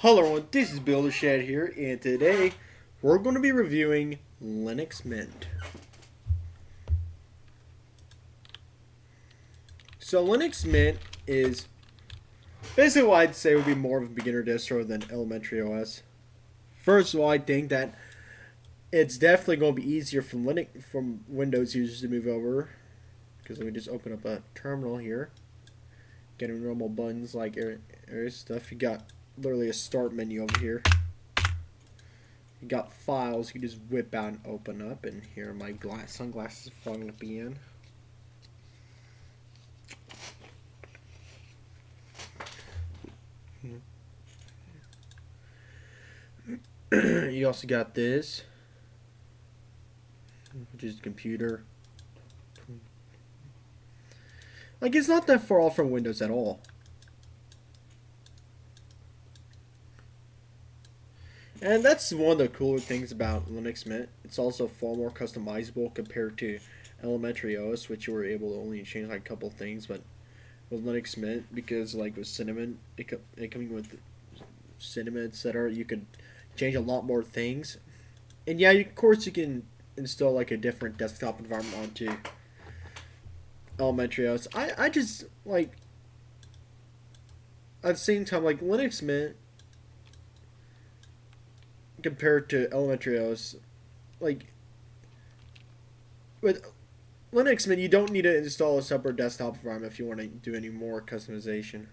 Hello everyone, this is Buildershed here, and today we're going to be reviewing Linux Mint. So Linux Mint is basically what I'd say would be more of a beginner distro than elementary OS. First of all, I think that it's definitely going to be easier from Windows users to move over, because let me just open up a terminal here. Getting normal buttons like area stuff. You got literally a start menu over here. You got files you can just whip out and open up, and here are my sunglasses falling at the end. You also got this, which is computer. Like, it's not that far off from Windows at all. And that's one of the cooler things about Linux Mint. It's also far more customizable compared to elementary OS, which you were able to only change like a couple things. But with Linux Mint, because like with Cinnamon, it coming with Cinnamon, etc., you could change a lot more things. And yeah, of course you can install like a different desktop environment onto elementary OS. I just like at the same time, like Linux Mint compared to elementary OS, like with Linux Mint, you don't need to install a separate desktop environment if you want to do any more customization. In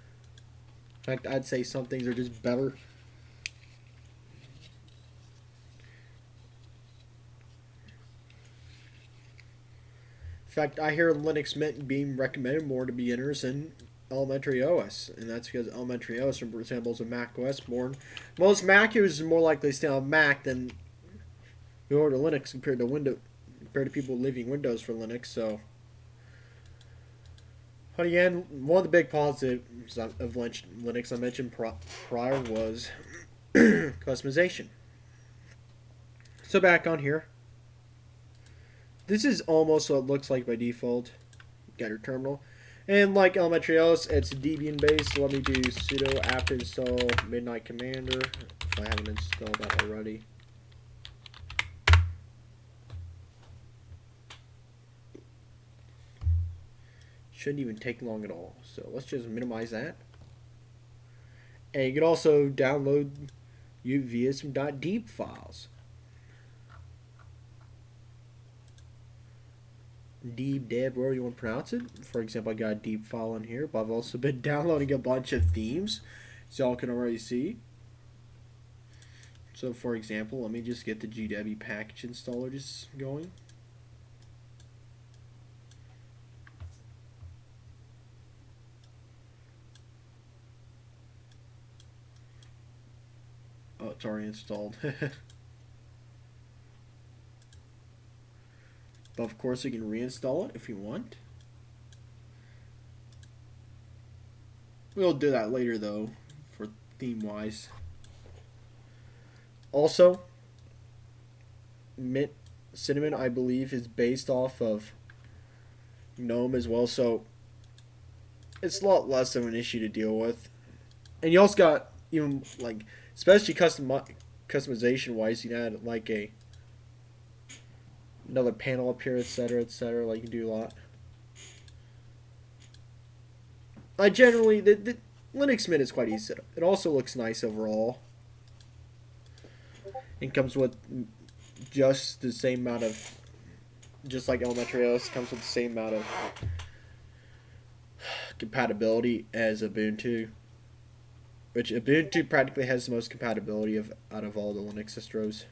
fact, I'd say some things are just better. In fact, I hear Linux Mint being recommended more to beginners than elementary OS, and that's because elementary OS resembles a Mac OS more. Most Mac users are more likely to stay on Mac than who order Linux compared to people leaving Windows for Linux. So, but again, one of the big positives of Linux I mentioned prior was customization. So back on here, this is almost what it looks like by default. You got your terminal. And like elementary OS, it's Debian based. So let me do sudo apt install midnight commander if I haven't installed that already. Shouldn't even take long at all. So let's just minimize that. And you can also download via some .deep files. Deep deb, wherever you want to pronounce it. For example, I got a deep file in here, but I've also been downloading a bunch of themes, so y'all can already see. So for example, let me just get the GW package installer just going. Oh, it's already installed. But of course you can reinstall it if you want. We'll do that later though, for theme wise. Also, Mint Cinnamon, I believe, is based off of GNOME as well, so it's a lot less of an issue to deal with. And you also got, even like, especially customization wise, you can add like another panel up here, etc., etc. Like, you can do a lot. I generally, the Linux Mint is quite easy. It also looks nice overall. It comes with just the same amount of, just like elementary OS, comes with the same amount of compatibility as Ubuntu, which Ubuntu practically has the most compatibility out of all the Linux distros.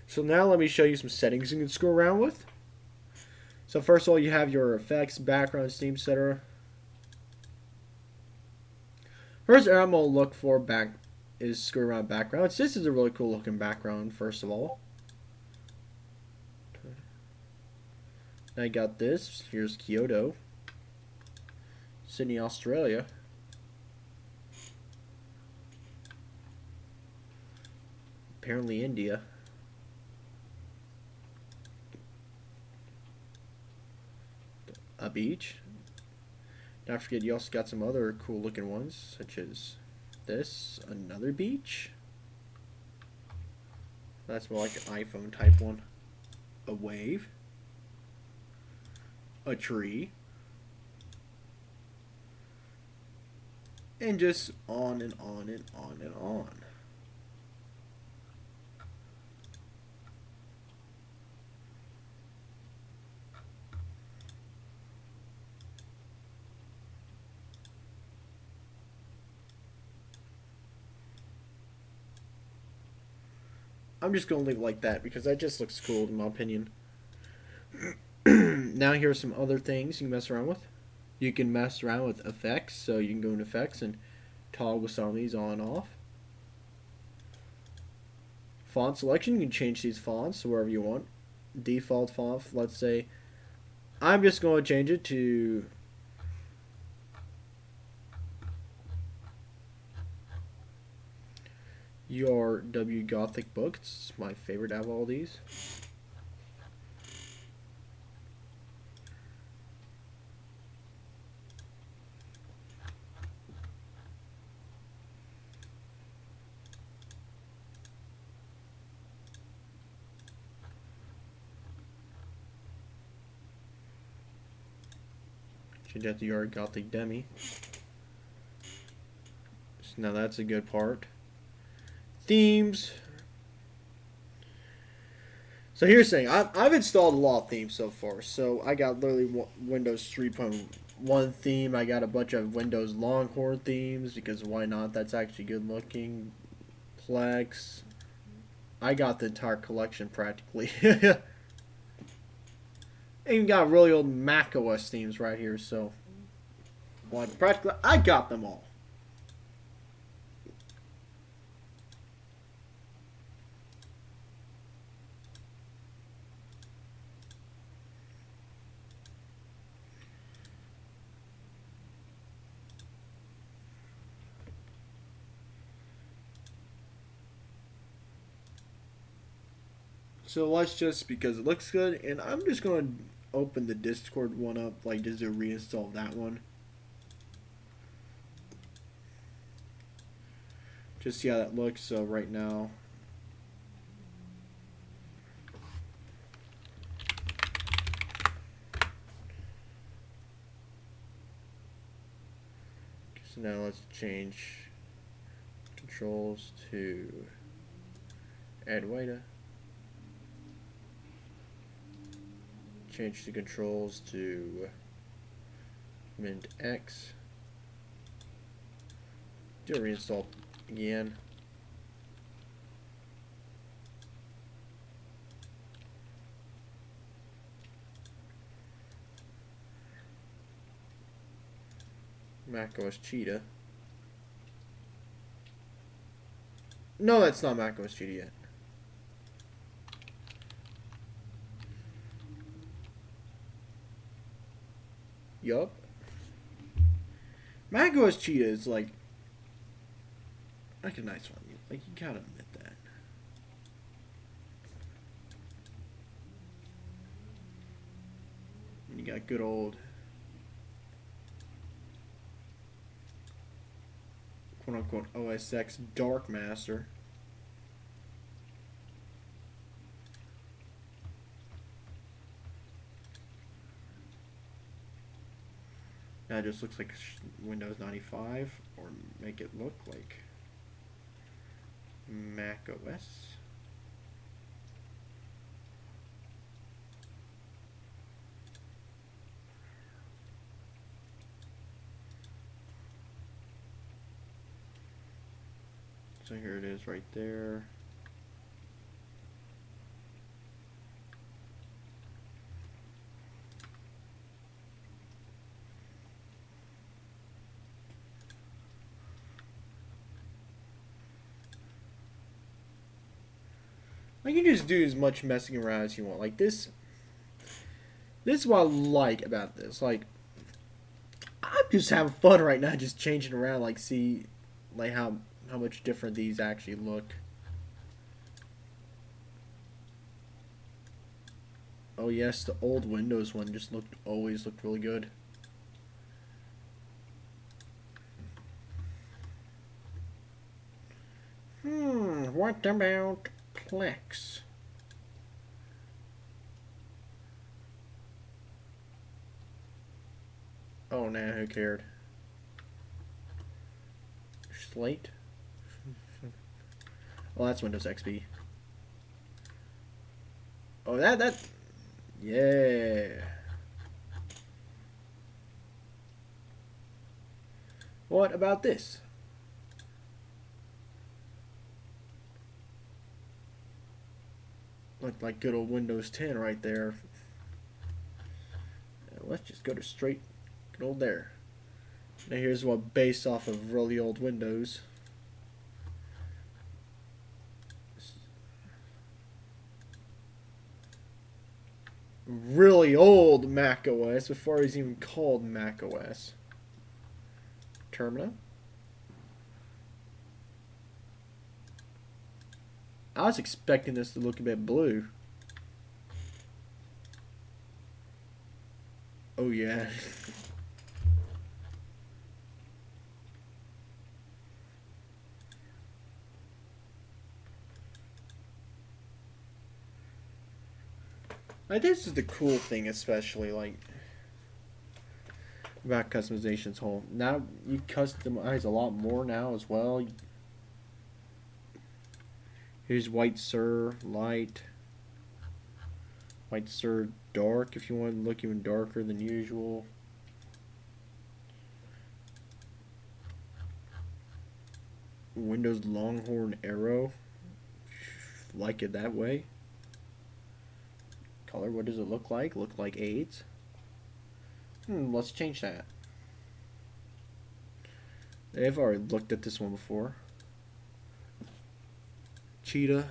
So now let me show you some settings you can screw around with. So first of all, you have your effects, background, theme, etc. First area I'm going to look for is screw around backgrounds. This is a really cool looking background, first of all. I got this. Here's Kyoto, Sydney, Australia. apparently India. A beach. Not forget, you also got some other cool looking ones, such as this, another beach. That's more like an iPhone type one. A wave. A tree. And just on and on and on and on. I'm just going to leave it like that because that just looks cool in my opinion. Now here are some other things you can mess around with. You can mess around with effects, so you can go in effects and toggle some of these on and off. Font selection, you can change these fonts to wherever you want. Default font, let's say, I'm just going to change it to Your W Gothic book. It's my favorite out of all these. Change that to Your Gothic Demi. So now that's a good part. Themes. So here's the thing. I've installed a lot of themes so far. So I got literally Windows 3.1 theme. I got a bunch of Windows Longhorn themes because why not? That's actually good looking. Plex. I got the entire collection practically. And you got really old Mac OS themes right here. So practically I got them all. So let's just, because it looks good, and I'm just going to open the Discord one up, like just to reinstall that one. Just see how that looks. So right now, so now let's change controls to add Weta. Change the controls to Mint X. Do a reinstall again. macOS Cheetah. No, that's not macOS Cheetah yet. Yup. macOS Cheetah is like a nice one. Like, you gotta admit that. And you got good old quote unquote OS X Dark Master. Now it just looks like Windows 95, or make it look like Mac OS. So here it is right there. Like, you can just do as much messing around as you want. Like this is what I like about this. Like, I'm just having fun right now, just changing around, like, see like how much different these actually look. Oh yes, the old Windows one just always looked really good. What about Plex? Oh nah, who cared? Slate? Well, that's Windows XP. Oh, that, yeah. What about this? Looked like good old Windows 10 right there. Let's just go to straight good old there. Now here's what based off of really old Windows. Really old Mac OS before it was even called Mac OS. Terminal. I was expecting this to look a bit blue. Oh yeah. Like, this is the cool thing, especially like about customization's whole. Now you customize a lot more now as well. Here's white Sir light, white Sir dark if you want to look even darker than usual. Windows Longhorn Arrow, like it that way. Color, what does it look like? Look like AIDS? Let's change that. They've already looked at this one before. Cheetah.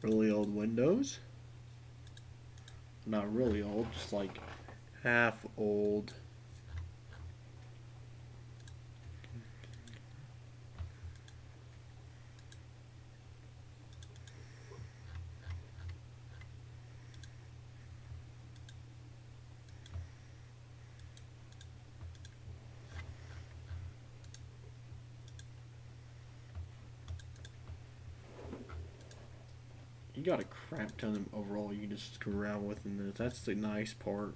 Really old Windows. Not really old, just like half old. You got a crap ton of overall you can just screw around with in this. That's the nice part.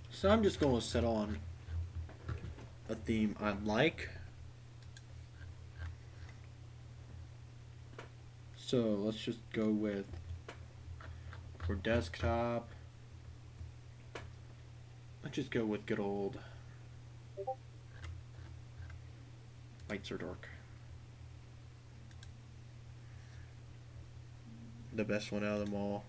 So I'm just going to set on a theme I like. So let's just go with, for desktop, let's just go with good old lights are dark. The best one out of them all.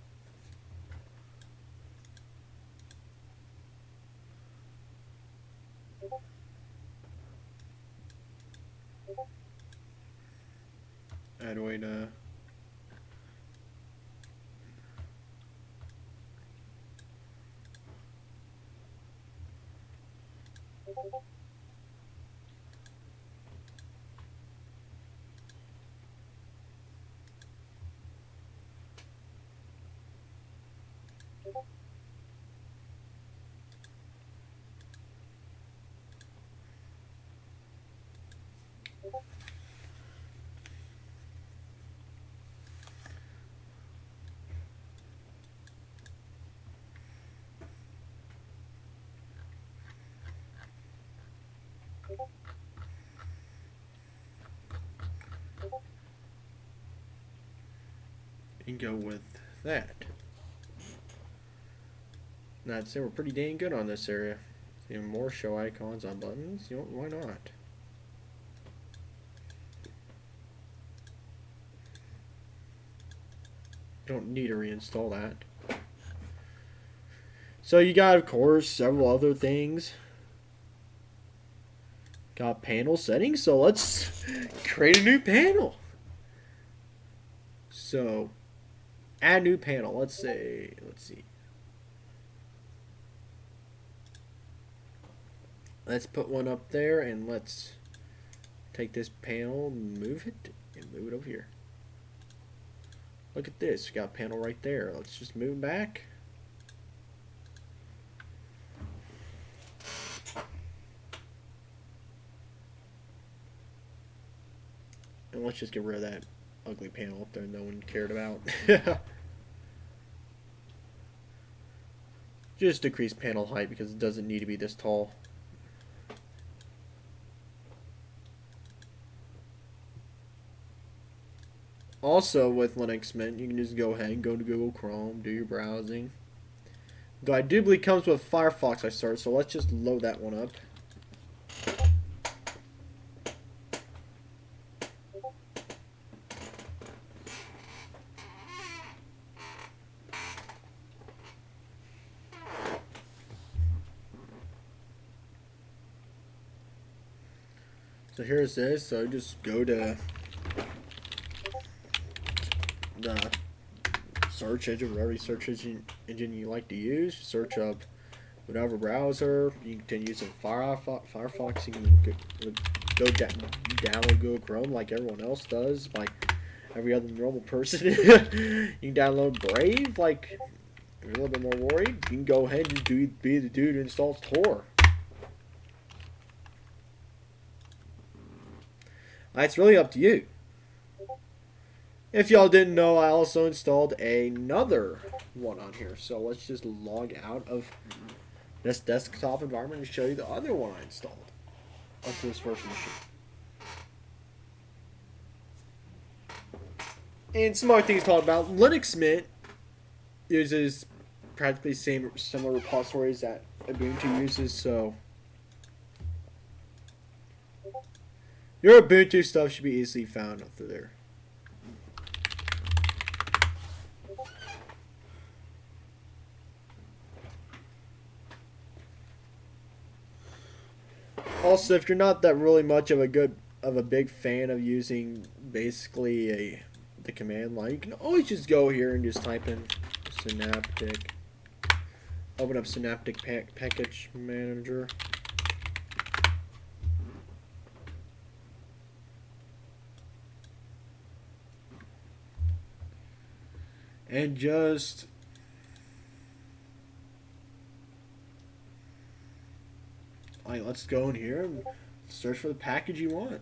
Add a way to and go with that. And I'd say we're pretty dang good on this area. Even more show icons on buttons. You know, why not? Don't need to reinstall that. So you got, of course, several other things. Got panel settings, so let's create a new panel. So, add new panel. Let's see. Let's put one up there, and let's take this panel, move it, and move it over here. Look at this. We got a panel right there. Let's just move it back. And let's just get rid of that ugly panel up there no one cared about. Just decrease panel height because it doesn't need to be this tall. Also, with Linux Mint, you can just go ahead and go to Google Chrome, do your browsing. Though I do believe it comes with Firefox I started, so let's just load that one up. So here's this. So just go to the search engine, whatever search engine you like to use. Search up whatever browser. You can continue using Firefox. You can go download Google Chrome like everyone else does, like every other normal person. You can download Brave. Like if you're a little bit more worried, you can go ahead and be the dude who installs Tor. It's really up to you. If y'all didn't know, I also installed another one on here. So let's just log out of this desktop environment and show you the other one I installed onto this first machine. And some other things to talk about. Linux Mint uses practically similar repositories that Ubuntu uses, so your Ubuntu stuff should be easily found up through there. Also, if you're not that really much of a big fan of using basically the command line, you can always just go here and just type in Synaptic. Open up Synaptic Package Manager. And just let's go in here and search for the package you want.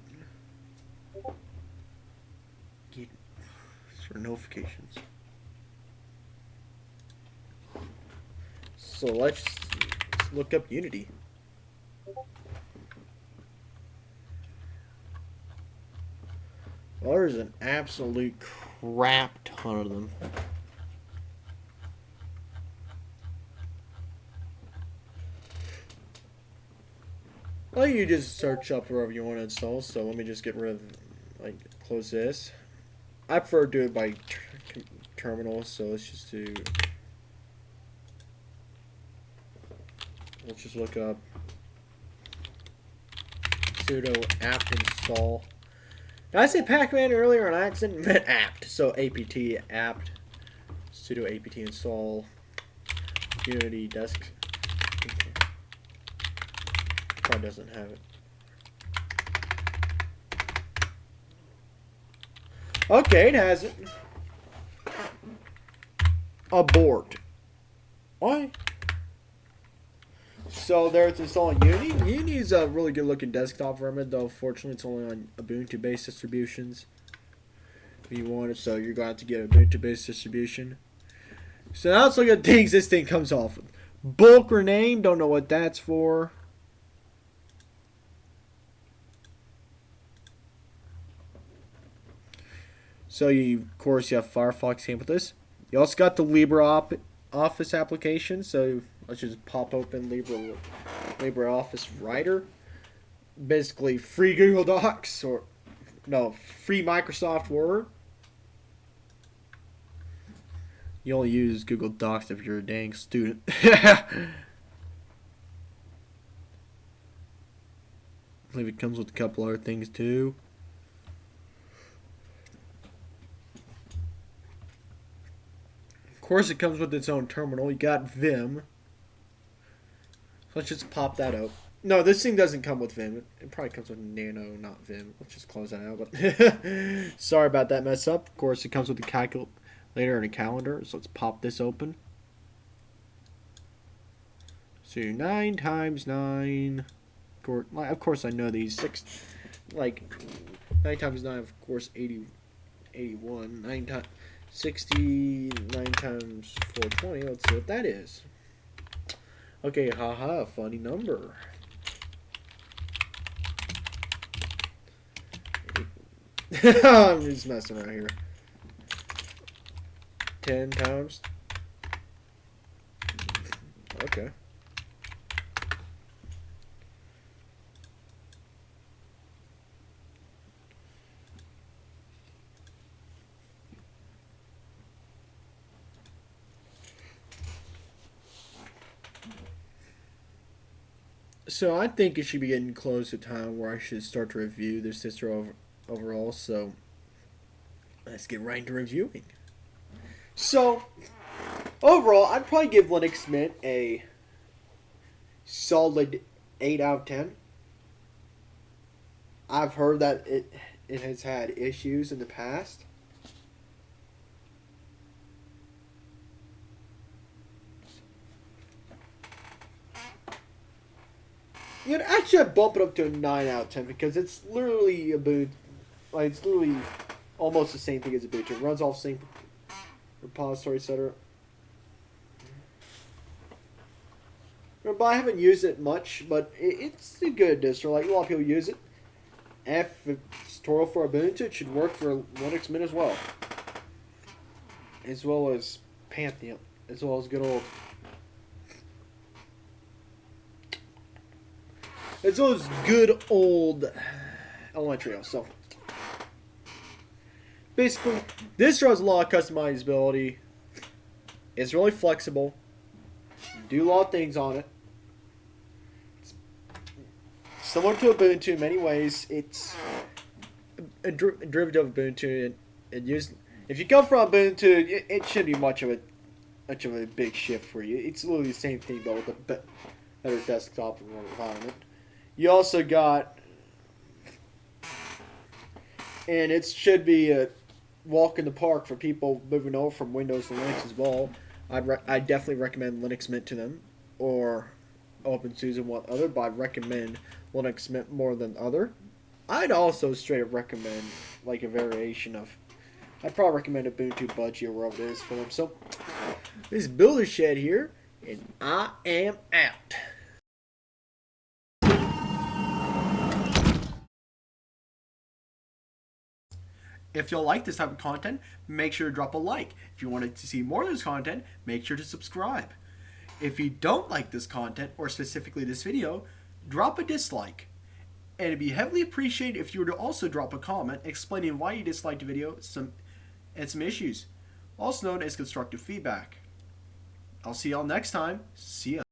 Get for notifications. So let's look up Unity. Well, there's an absolute crap ton of them. Well, you just search up wherever you want to install. So let me just get rid of, close this. I prefer to do it by terminal. So let's just let's just look up sudo apt install. Did I say pacman earlier and I accidentally meant apt? So apt apt sudo apt install Unity desk. Probably doesn't have it. Okay, it has it. Abort. Why? So there it's installing Unity. Unity is a really good looking desktop environment, though fortunately it's only on Ubuntu based distributions. If you want it, so you're going to have to get Ubuntu based distribution. So now let's look at things this thing comes off with. Bulk rename, don't know what that's for. So of course you have Firefox came with this. You also got the LibreOffice application. So let's just pop open LibreOffice Writer. Basically free Google Docs or no, free Microsoft Word. You only use Google Docs if you're a dang student. I believe it comes with a couple other things too. Of course, it comes with its own terminal. You got Vim. Let's just pop that out. No, this thing doesn't come with Vim. It probably comes with Nano, not Vim. Let's just close that out. But sorry about that mess up. Of course, it comes with a calculator and a calendar. So let's pop this open. So 9 times 9. Of course, I know these. 9 times 9, of course, 81. 9 times 60. 9 times 420. Let's see what that is. Okay, haha, funny number. I'm just messing around here. 10 times. Okay. So I think it should be getting close to time where I should start to review this distro overall. So let's get right into reviewing. So overall, I'd probably give Linux Mint a solid 8 out of 10. I've heard that it has had issues in the past. You know, actually, I'd bump it up to a 9 out of 10 because it's literally it's literally almost the same thing as Ubuntu. It runs off the same repository, etc. But I haven't used it much, but it's a good distro. Like, a lot of people use it. If it's tutorial for Ubuntu, it should work for Linux Mint as well. As well as Pantheon. As well as good old... As well as good old Elementary. So, basically, this has a lot of customizability. It's really flexible. Do a lot of things on it. It's similar to Ubuntu in many ways. It's a derivative of Ubuntu. If you come from Ubuntu, it shouldn't be much of a big shift for you. It's literally the same thing, but with a better desktop environment. You also got, and it should be a walk in the park for people moving over from Windows to Linux as well. I'd definitely recommend Linux Mint to them, or OpenSUSE and what other, but I'd recommend Linux Mint more than other. I'd also straight up recommend like a variation of, I'd probably recommend Ubuntu Budgie or wherever it is for them. So, this is Buildershed here, and I am out. If you like this type of content, make sure to drop a like. If you wanted to see more of this content, make sure to subscribe. If you don't like this content, or specifically this video, drop a dislike. And it'd be heavily appreciated if you were to also drop a comment explaining why you disliked the video and some issues, also known as constructive feedback. I'll see y'all next time. See ya.